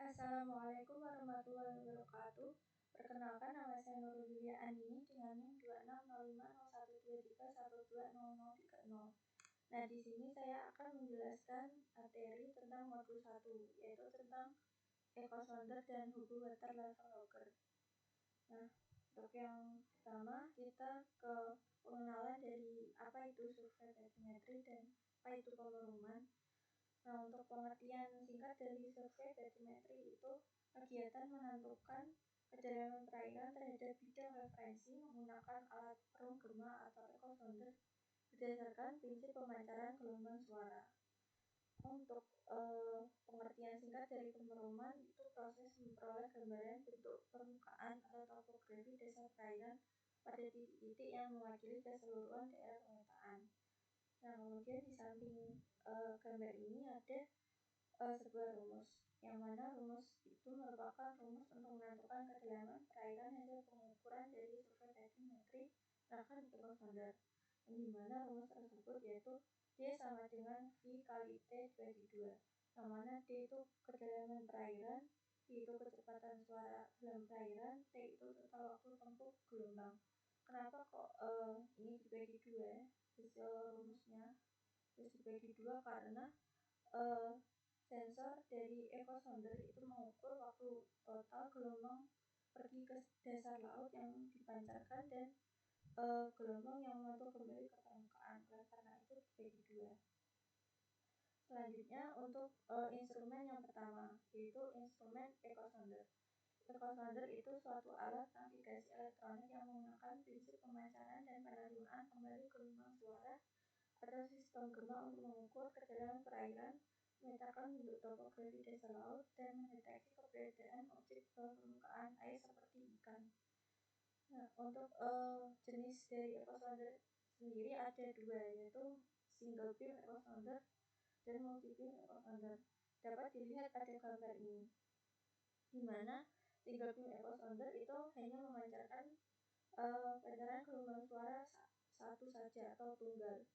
Assalamualaikum warahmatullahi wabarakatuh. Perkenalkan, nama saya Nurul Yulia Andini dengan NIM 26050123120030. Nah, di sini saya akan menjelaskan materi tentang modul 1, yaitu tentang ecosonder dan Hugo Water Level Logger. Nah, untuk yang pertama kita ke pengenalan dari apa itu survei batimetri dan apa itu pemeruman. Nah, untuk pengertian singkat dari survei batimetri itu kegiatan menentukan kedalaman perairan terhadap bidang referensi menggunakan alat perung gema atau ecosonder berdasarkan prinsip pemancaran gelombang suara. Untuk pengertian singkat dari pemeruman itu proses memperoleh gambaran bentuk permukaan atau topografi dasar perairan pada titik-titik yang mewakili keseluruhan daerah pemetaan. Nah, kemudian di samping gambar ini ada sebuah rumus, yang mana rumus itu merupakan rumus untuk menentukan kedalaman perairan hasil pengukuran dari survei batimetri menggunakan ecosonder, yang dimana rumus tersebut yaitu D sama dengan V kali T dibagi 2, yang mana D itu kedalaman perairan, V itu kecepatan suara dalam perairan, T itu total waktu tempuh gelombang. Kenapa kok ini dibagi 2 hasil rumusnya? Terus dibagi 2 karena sensor dari ecosonder itu mengukur waktu total gelombang pergi ke dasar laut yang dipancarkan dan gelombang yang memantul kembali ke permukaan. Oleh karena itu dibagi 2. Selanjutnya untuk instrumen yang pertama, yaitu instrumen ecosonder. Ecosonder itu suatu alat navigasi elektronik yang menggunakan prinsip pemancaran dan penerimaan kembali gelombang suara atau sistem gema untuk mengukur kedalaman perairan, memetakan bentuk topografi dasar laut, dan mendeteksi keberadaan objek bawah permukaan air seperti ikan. Nah, untuk jenis dari ecosonder sendiri ada 2, yaitu single beam ecosonder dan multi beam ecosonder. Dapat dilihat pada gambar ini, di mana single beam ecosonder itu hanya memancarkan pancaran gelombang suara satu saja atau tunggal.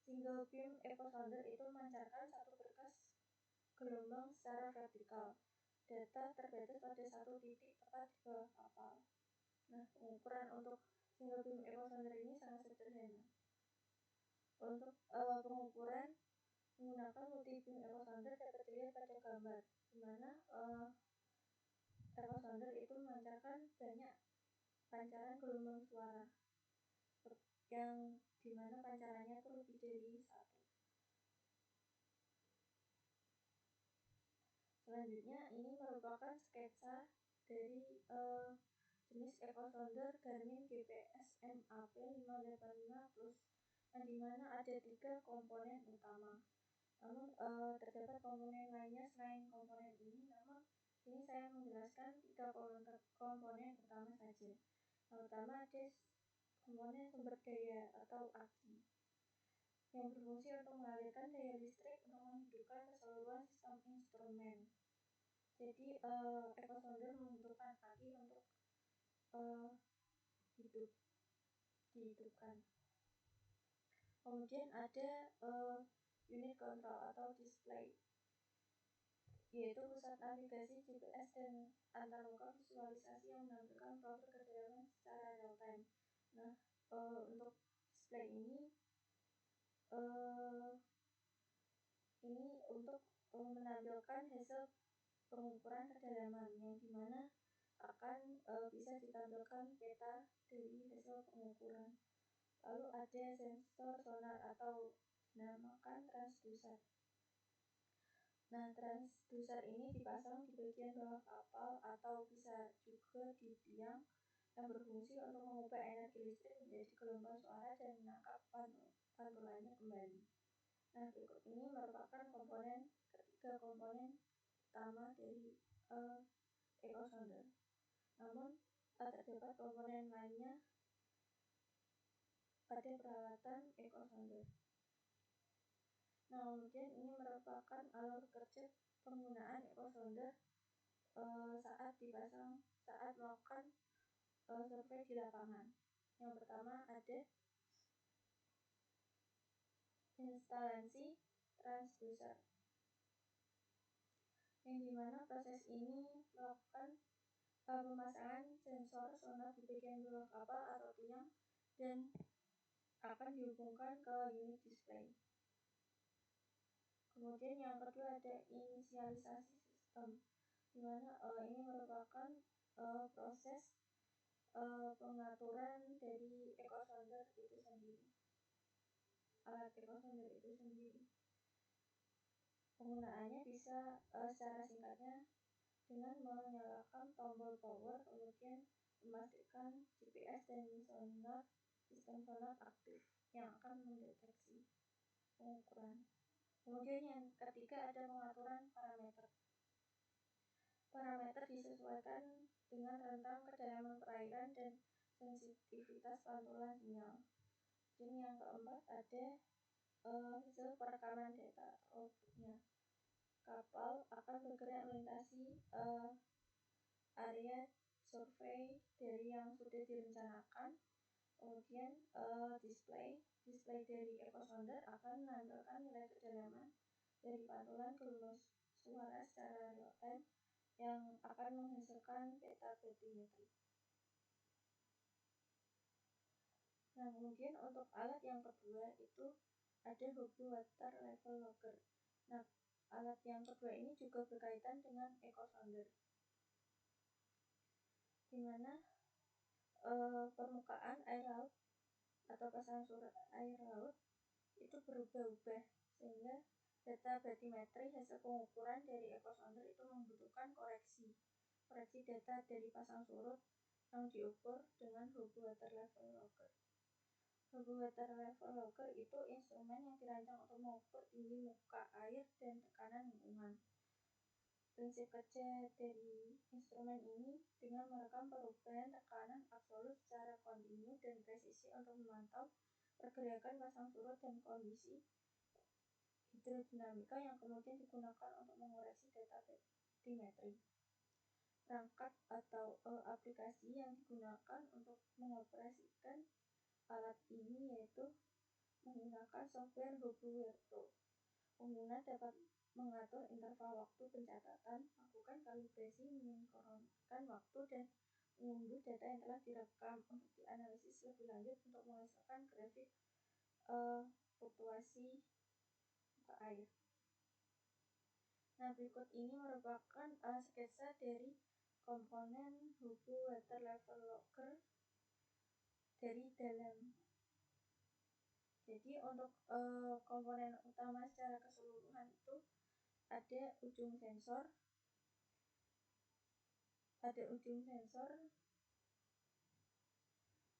Single beam ecosonder itu memancarkan satu berkas gelombang secara vertikal. Data terbatas pada satu titik tepat di bawah kapal. Nah, pengukuran untuk single beam ecosonder ini sangat sederhana. Untuk pengukuran menggunakan multi beam ecosonder dapat dilihat pada gambar, di mana ecosonder itu memancarkan banyak pancaran gelombang suara yang dimana pancarannya itu lebih dari 1. Selanjutnya ini merupakan sketsa dari jenis ecosonder Garmin GPS MAP 585 Plus, yang dimana ada 3 komponen utama. Namun terdapat komponen lainnya selain komponen ini, namun ini saya menjelaskan 3 komponen utama saja. Yang pertama ada komponen sumber daya atau aki, yang berfungsi untuk mengalirkan daya listrik untuk menghidupkan keseluruhan sistem instrumen. Jadi ecosonder membutuhkan aki untuk dihidupkan. Kemudian ada unit kontrol atau display, yaitu pusat navigasi GPS dan antarmuka visualisasi yang menampilkan profil kedalaman secara real time. Nah, untuk display ini untuk menampilkan hasil pengukuran kedalaman, yang dimana akan bisa ditampilkan peta dari hasil pengukuran. Lalu ada sensor sonar atau dinamakan transducer. Nah, transducer ini dipasang di bagian bawah kapal atau bisa juga di tiang, yang berfungsi untuk mengubah energi listrik menjadi gelombang suara dan menangkap pantulannya kembali. Nah, berikut ini merupakan ketiga komponen utama dari ecosonder. Namun terdapat komponen lainnya pada peralatan ecosonder. Nah, kemudian ini merupakan alur kerja penggunaan ecosonder saat melakukan survei di lapangan. Yang pertama ada instalasi transducer. yang dimana proses ini melakukan pemasangan sensor sonar di bagian bawah kapal atau tiang dan akan dihubungkan ke unit display. Kemudian yang kedua ada inisialisasi sistem, di mana ini merupakan proses pengaturan dari ekosonder itu sendiri, alat ekosonder itu sendiri. Penggunaannya bisa secara singkatnya dengan menyalakan tombol power, kemudian memastikan GPS dan sistem sonar aktif yang akan mendeteksi pengukuran. Kemudian yang ketiga ada pengaturan parameter. Parameter disesuaikan dengan rentang kedalaman perairan dan sensitivitas pantulan sinyal. Dan yang keempat ada hasil perekaman data atau outputnya. Kapal akan bergerak melintasi area survei dari yang sudah direncanakan. Kemudian display dari ekosonder akan menampilkan nilai kedalaman dari pantulan gelombang suara secara real time yang akan menghasilkan peta batimetri. Nah, kemudian untuk alat yang kedua itu ada Hubble Water Level Logger. Nah, alat yang kedua ini juga berkaitan dengan ekosonder, di mana permukaan air laut atau pasang surut air laut itu berubah-ubah, sehingga data batimetri hasil pengukuran dari ekosonder itu membutuhkan koreksi data dari pasang surut yang diukur dengan Hubble Water Level Logger. Hubble Water Level Logger itu instrumen yang dirancang untuk mengukur tinggi muka air dan tekanan lingkungan. Prinsip kerja dari instrumen ini dengan merekam perubahan tekanan absolut secara kontinu dan presisi untuk memantau pergerakan pasang surut dan kondisi hidrodinamika yang kemudian digunakan untuk mengoreksi data batimetri. Perangkat atau aplikasi yang digunakan untuk mengoperasikan alat ini yaitu menggunakan software Hubble Pro. Pengguna dapat mengatur interval waktu pencatatan, melakukan kalibrasi, mensinkronkan waktu, dan mengunduh data yang telah direkam untuk dianalisis lebih lanjut untuk menghasilkan grafik fluktuasi muka air. Nah, berikut ini merupakan sketsa dari komponen Hubble Water Level Logger dari dalam. Jadi untuk komponen utama secara keseluruhan itu ada ujung sensor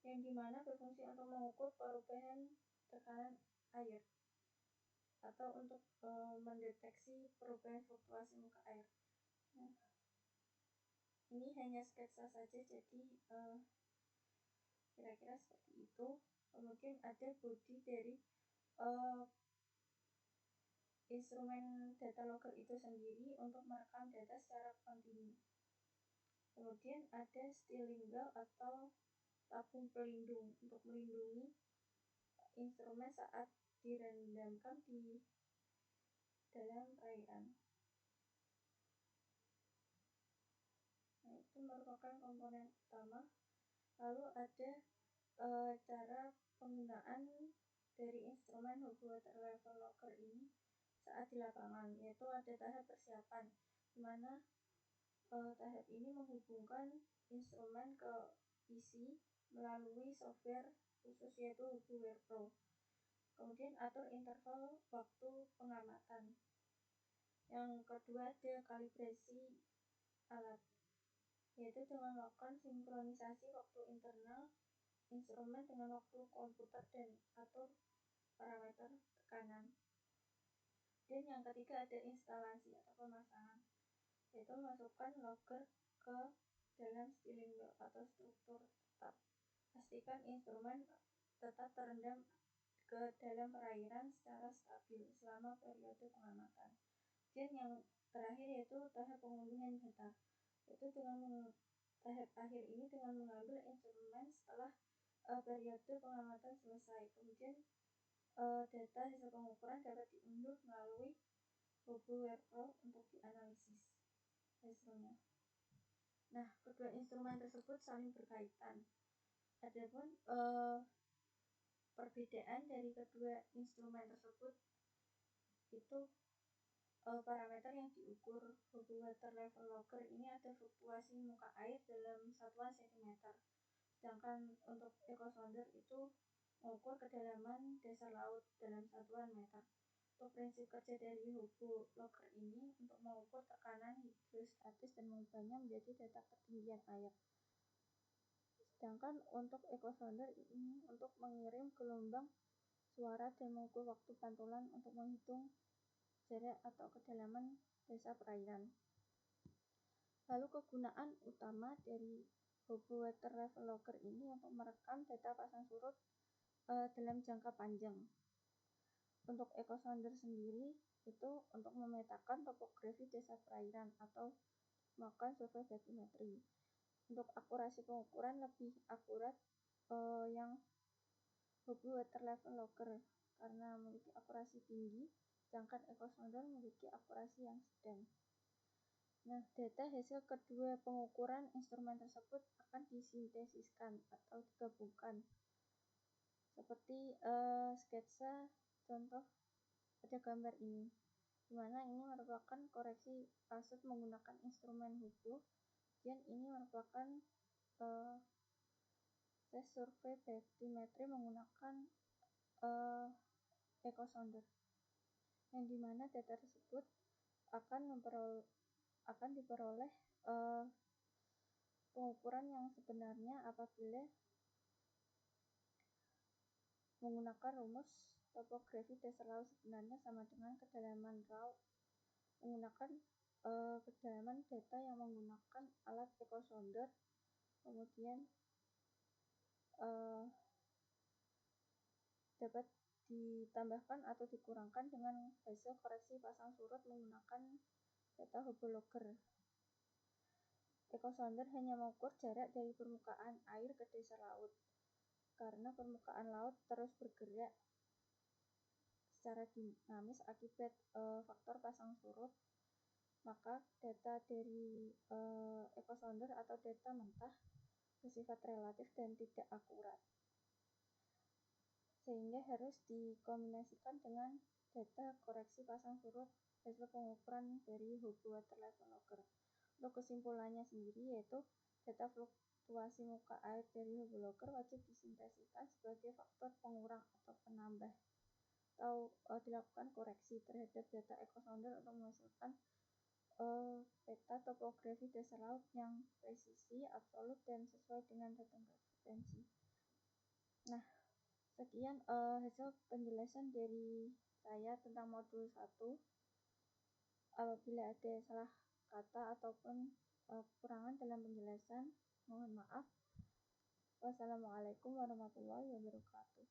yang dimana berfungsi untuk mengukur perubahan tekanan air atau untuk mendeteksi perubahan fluktuasi muka air. Nah, ini hanya sketsa saja, jadi kira-kira seperti itu. Kemudian ada bodi dari instrumen data logger itu sendiri untuk merekam data secara kontinu. Kemudian ada steering wheel atau tabung pelindung untuk melindungi instrumen saat direndamkan di dalam perairan. Nah, itu merupakan komponen utama. Lalu ada cara penggunaan dari instrumen Hubble Water Level Logger ini saat di lapangan, yaitu ada tahap persiapan, di mana tahap ini menghubungkan instrumen ke PC melalui software khusus yaitu Hubble Pro. Kemudian atur interval waktu pengamatan. Yang kedua ada kalibrasi alat, yaitu dengan melakukan sinkronisasi waktu internal instrumen dengan waktu komputer dan atur parameter tekanan. Dan yang ketiga ada instalasi atau pemasangan, yaitu memasukkan logger ke dalam steering wheel atau struktur tetap. Pastikan instrumen tetap terendam ke dalam perairan secara stabil selama periode pengamatan. Dan yang terakhir yaitu tahap pengunduhan data, yaitu dengan tahap akhir ini dengan mengambil instrumen setelah periode pengamatan selesai. Kemudian data hasil pengukuran dapat diunduh melalui Hubble Pro untuk dianalisis. hasilnya. Nah, kedua instrumen tersebut saling berkaitan. Adapun perbedaan dari kedua instrumen tersebut itu parameter yang diukur Hubble Water Level Logger ini ada fluktuasi muka air dalam satuan cm. Sedangkan untuk echosonder itu mengukur kedalaman dasar laut dalam satuan meter. Untuk prinsip kerja dari Hubble Logger ini untuk mengukur tekanan hidrostatis dan mengubahnya menjadi data ketinggian air. Sedangkan untuk echosonder ini untuk mengirim gelombang suara dan mengukur waktu pantulan untuk menghitung jarak atau kedalaman dasar perairan. Lalu kegunaan utama dari Hubble Water Level Logger ini untuk merekam data pasang surut dalam jangka panjang. Untuk echosonder sendiri itu untuk memetakan topografi dasar perairan atau melakukan survei batimetri. Untuk akurasi pengukuran lebih akurat yang Hubble Water Level Logger karena memiliki akurasi tinggi, sedangkan echosonder memiliki akurasi yang sedang. Nah, data hasil kedua pengukuran instrumen tersebut akan disintesiskan atau digabungkan. Seperti sketsa contoh pada gambar ini, di mana ini merupakan koreksi pasut menggunakan instrumen Hubble, dan ini merupakan tes survei batimetri menggunakan echosonder, yang dimana data tersebut akan diperoleh pengukuran yang sebenarnya apabila menggunakan rumus topografi dasar laut sebenarnya sama dengan kedalaman laut menggunakan kedalaman data yang menggunakan alat echosonder, kemudian dapat ditambahkan atau dikurangkan dengan hasil koreksi pasang surut menggunakan data Hubble Logger. Echosonder hanya mengukur jarak dari permukaan air ke dasar laut. Karena permukaan laut terus bergerak secara dinamis akibat faktor pasang surut, maka data dari echosonder atau data mentah bersifat relatif dan tidak akurat, sehingga harus dikombinasikan dengan data koreksi pasang surut hasil pengukuran dari Hubble Water Level Logger. Untuk kesimpulannya sendiri yaitu data fluktuasi muka air dari Hubble Logger wajib disintesiskan sebagai faktor pengurang atau penambah atau dilakukan koreksi terhadap data echosonder untuk menghasilkan peta topografi dasar laut yang presisi, absolut, dan sesuai dengan data frekuensi. Nah, sekian hasil penjelasan dari saya tentang modul 1. Apabila ada salah kata ataupun kekurangan dalam penjelasan, mohon maaf. Wassalamualaikum warahmatullahi wabarakatuh.